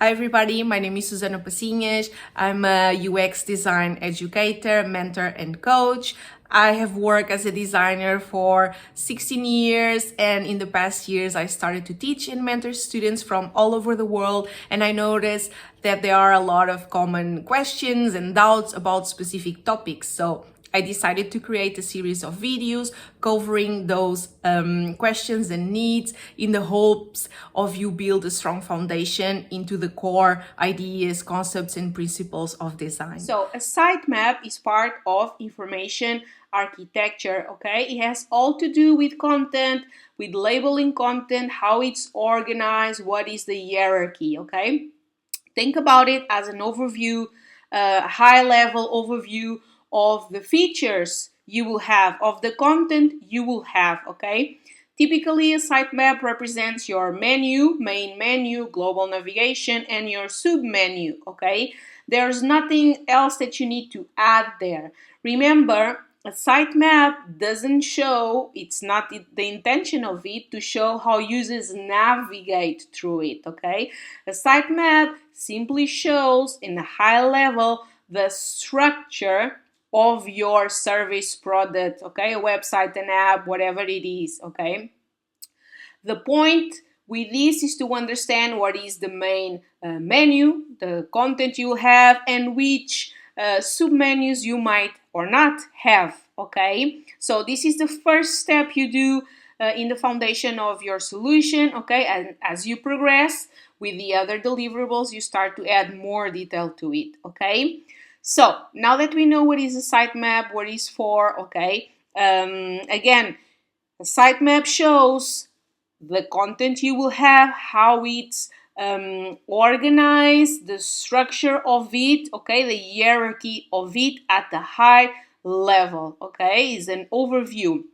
Hi everybody, my name is Susana Passinhas. I'm a UX design educator, mentor and coach. I have worked as a designer for 16 years, and in the past years I started to teach and mentor students from all over the world, and I noticed that there are a lot of common questions and doubts about specific topics. So I decided to create a series of videos covering those questions and needs in the hopes of you build a strong foundation into the core ideas, concepts, and principles of design. So a sitemap is part of information architecture, okay? It has all to do with content, with labeling content, how it's organized, what is the hierarchy, okay? Think about it as an overview, a high-level overview of the features you will have, of the content you will have, okay? Typically, a sitemap represents your menu, main menu, global navigation, and your submenu, okay? There's nothing else that you need to add there. Remember, a sitemap doesn't show, it's not the intention of it to show how users navigate through it, okay? A sitemap simply shows in a high level the structure of your service product, okay? A website, an app, whatever it is, okay? The point with this is to understand what is the main menu, the content you have, and which submenus you might or not have, okay? So this is the first step you do in the foundation of your solution, okay? And as you progress with the other deliverables, you start to add more detail to it, okay? So now that we know what is a sitemap, what is for, okay? Again, a sitemap shows the content you will have, how it's organized, the structure of it, okay, the hierarchy of it at the high level, okay, is an overview.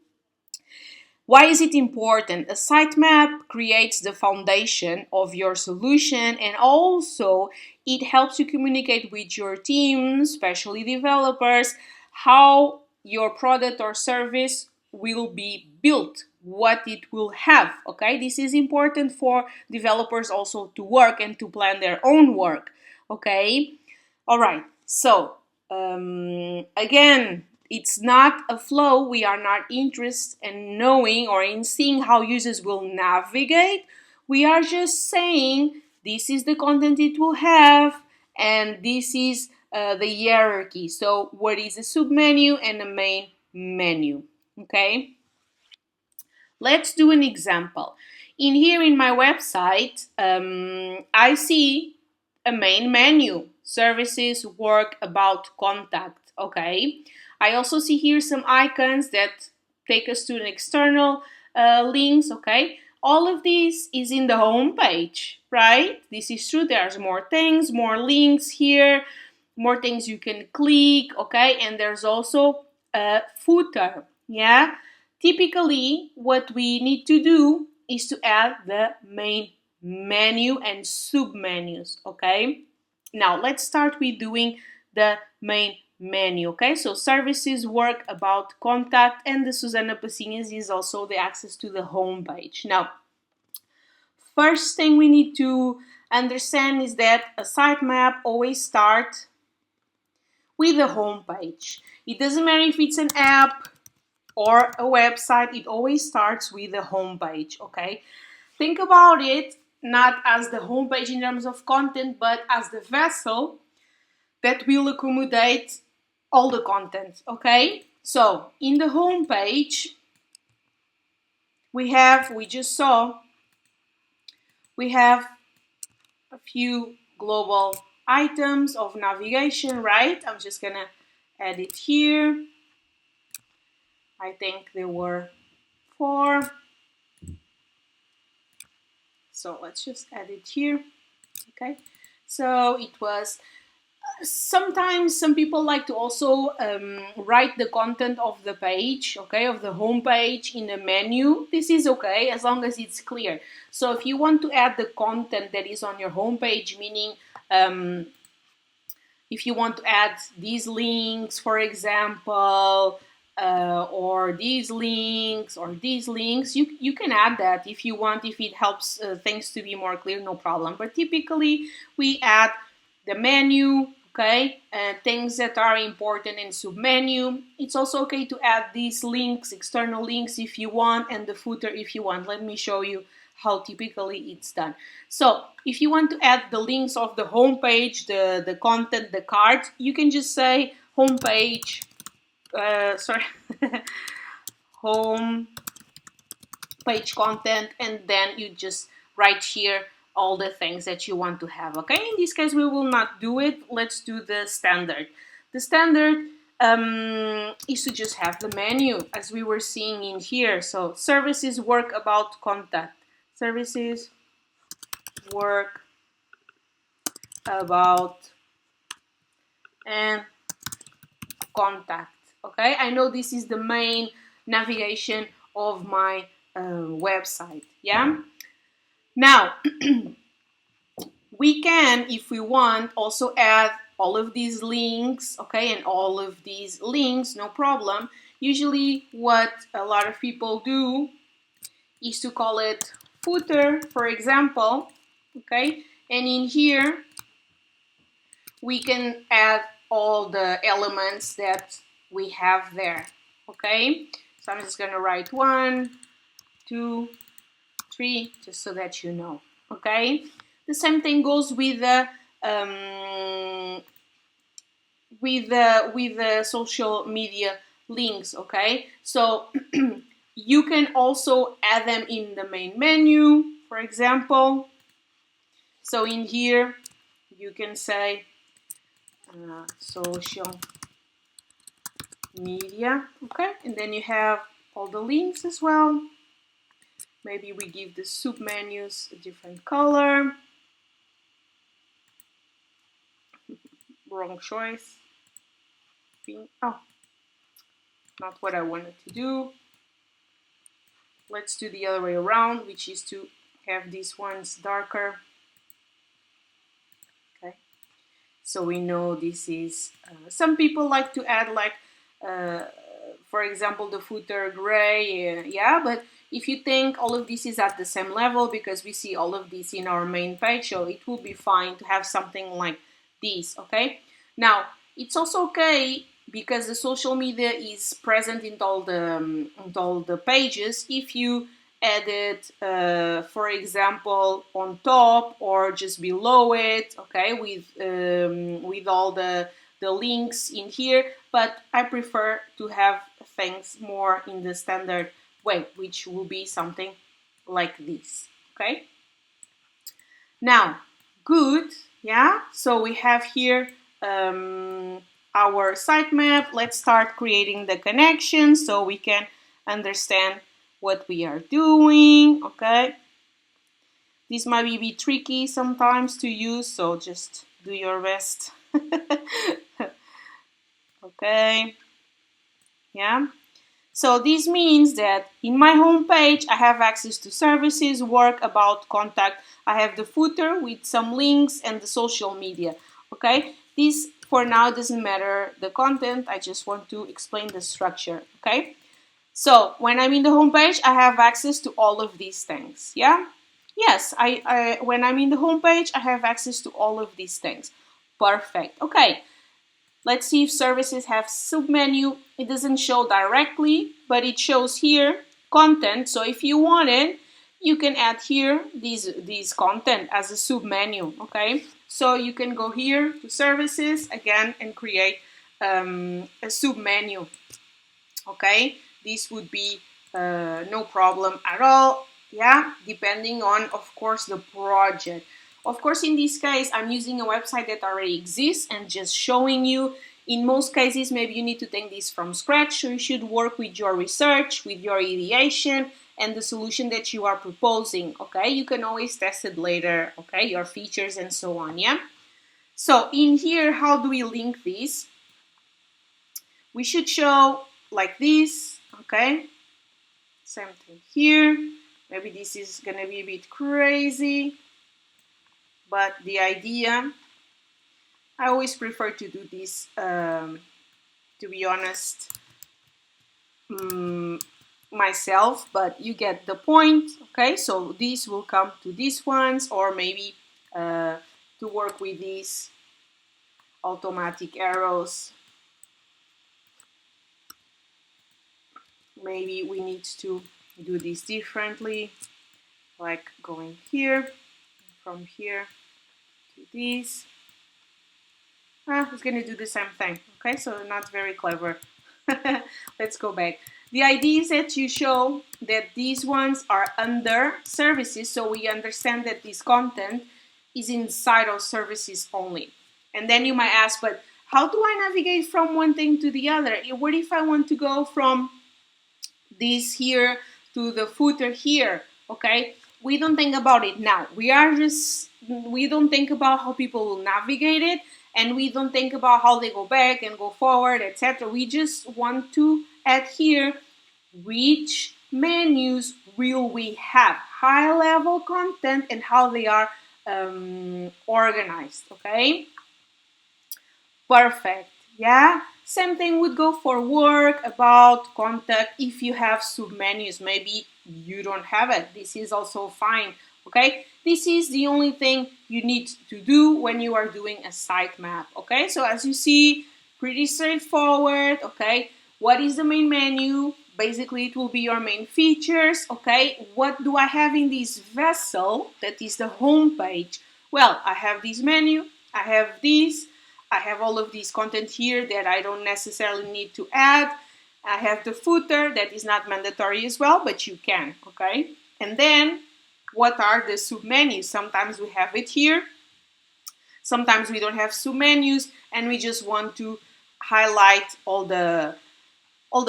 Why is it important? A sitemap creates the foundation of your solution, and also it helps you communicate with your team, especially developers, how your product or service will be built, what it will have, okay? This is important for developers also to work and to plan their own work, okay? All right, so again, it's not a flow. We are not interested in knowing or in seeing how users will navigate. We are just saying this is the content it will have, and this is the hierarchy. So what is a submenu and a main menu, okay? Let's do an example. In here in my website, I see a main menu, services, work, about, contact, okay? I also see here some icons that take us to an external links, okay? All of this is in the home page, right? This is true. There's more things, more links here, more things you can click, okay? And there's also a footer, yeah? Typically, what we need to do is to add the main menu and submenus, okay? Now, let's start with doing the main menu, okay? So services, work, about, contact, and the Susana Passinhas is also the access to the home page. Now, first thing we need to understand is that a sitemap always starts with the home page. It doesn't matter if it's an app or a website, it always starts with the home page, okay? Think about it not as the home page in terms of content, but as the vessel that will accommodate all the content, okay? So in the home page, we just saw, we have a few global items of navigation, right? I'm just gonna add it here. I think there were 4. So let's just add it here, okay? So it was, sometimes some people like to also write the content of the page, okay, of the home page in the menu. This is okay as long as it's clear. So if you want to add the content that is on your home page, meaning if you want to add these links, for example, or these links or these links. You can add that if you want, if it helps things to be more clear, no problem. But typically we add the menu, okay, things that are important in submenu. It's also okay to add these links, external links if you want, and the footer if you want. Let me show you how typically it's done. So if you want to add the links of the home page, the content, the cards, you can just say home page, home page content, and then you just write here all the things that you want to have. Okay, in this case we will not do it. Let's do the standard. The standard is to just have the menu as we were seeing in here. So services work about contact, services work about and contact. Okay, I know this is the main navigation of my website. Yeah, now we can, if we want, also add all of these links. Okay, and all of these links, no problem. Usually what a lot of people do is to call it footer, for example. Okay, and in here we can add all the elements that we have there. Okay, so I'm just gonna write 1, 2, 3, just so that you know. Okay, the same thing goes with the social media links. Okay, so you can also add them in the main menu, for example. So in here you can say social media. Okay, and then you have all the links as well. Maybe we give the submenus a different color. Wrong choice. Oh, not what I wanted to do. Let's do the other way around, which is to have these ones darker. Okay, so we know this is, some people like to add like, for example, the footer gray, yeah, but if you think all of this is at the same level, because we see all of this in our main page, so it will be fine to have something like this. Okay, now it's also okay because the social media is present in all the pages. If you add it, for example, on top or just below it, okay, with all the links in here, but I prefer to have things more in the standard way, which will be something like this. Okay, now good, yeah, so we have here our sitemap. Let's start creating the connection so we can understand what we are doing. Okay, this might be a bit tricky sometimes to use, so just do your best. Okay, yeah, so this means that in my home page I have access to services, work, about, contact. I have the footer with some links and the social media. Okay, this for now doesn't matter the content, I just want to explain the structure. Okay, so when I'm in the home page I have access to all of these things. Yeah, yes, when I'm in the home page I have access to all of these things. Perfect. Okay, let's see if services have submenu. It doesn't show directly, but it shows here content. So if you want it, you can add here these content as a submenu. Okay, so you can go here to services again and create a submenu. Okay, this would be no problem at all. Yeah, depending on, of course, the project. Of course, in this case, I'm using a website that already exists and just showing you. In most cases, maybe you need to take this from scratch, so you should work with your research, with your ideation, and the solution that you are proposing. Okay, you can always test it later. Okay, your features and so on. Yeah. So in here, how do we link this? We should show like this. Okay, same thing here. Maybe this is gonna be a bit crazy, but the idea, I always prefer to do this, to be honest, myself, but you get the point. Okay, so these will come to these ones, or maybe to work with these automatic arrows, maybe we need to do this differently, like going here, from here to this. It's going to do the same thing. Okay, so not very clever. Let's go back. The idea is that you show that these ones are under services, so we understand that this content is inside of services only. And then you might ask, but how do I navigate from one thing to the other? What if I want to go from this here to the footer here? Okay, we don't think about it now. We don't think about how people will navigate it, and we don't think about how they go back and go forward, etc. We just want to add here which menus will we have, high level content, and how they are organized. Okay, perfect. Yeah, same thing would go for work, about, contact. If you have submenus, maybe you don't have it, this is also fine. Okay, this is the only thing you need to do when you are doing a sitemap. Okay, so as you see, pretty straightforward. Okay, what is the main menu? Basically, it will be your main features. Okay, what do I have in this vessel that is the home page? Well, I have this menu, I have this, I have all of this content here that I don't necessarily need to add. I have the footer that is not mandatory as well, but you can. Okay, and then what are the submenus? Sometimes we have it here, sometimes we don't have submenus, and we just want to highlight all the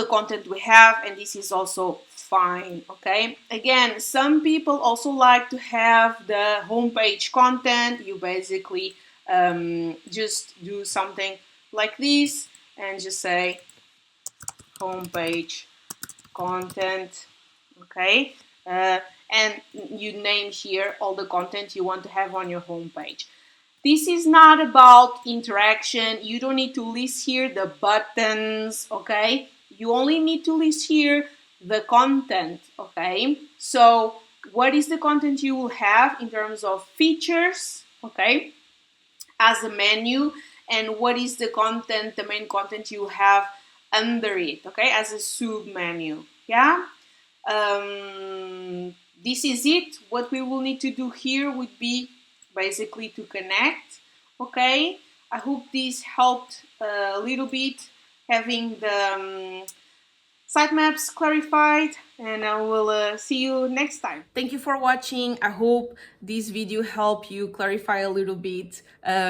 content we have, and this is also fine. Okay, again, some people also like to have the homepage content. You basically just do something like this and just say homepage content. Okay, and you name here all the content you want to have on your homepage. This is not about interaction. You don't need to list here the buttons. Okay, you only need to list here the content. Okay, so what is the content you will have in terms of features? Okay, as a menu, and what is the content, the main content you have under it, okay, as a sub menu. Yeah, this is it. What we will need to do here would be basically to connect. Okay, I hope this helped a little bit, having the sitemaps clarified, and I will see you next time. Thank you for watching. I hope this video helped you clarify a little bit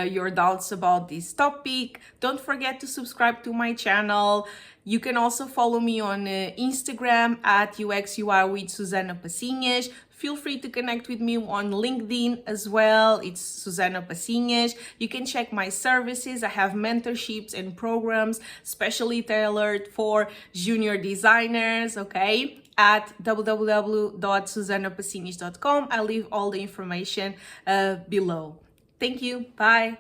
your doubts about this topic. Don't forget to subscribe to my channel. You can also follow me on Instagram at UXUI with Susana Passinhas. Feel free to connect with me on LinkedIn as well. It's Susana Passinhas. You can check my services. I have mentorships and programs specially tailored for junior designers, okay, at www.susanapassinhas.com. I leave all the information below. Thank you. Bye.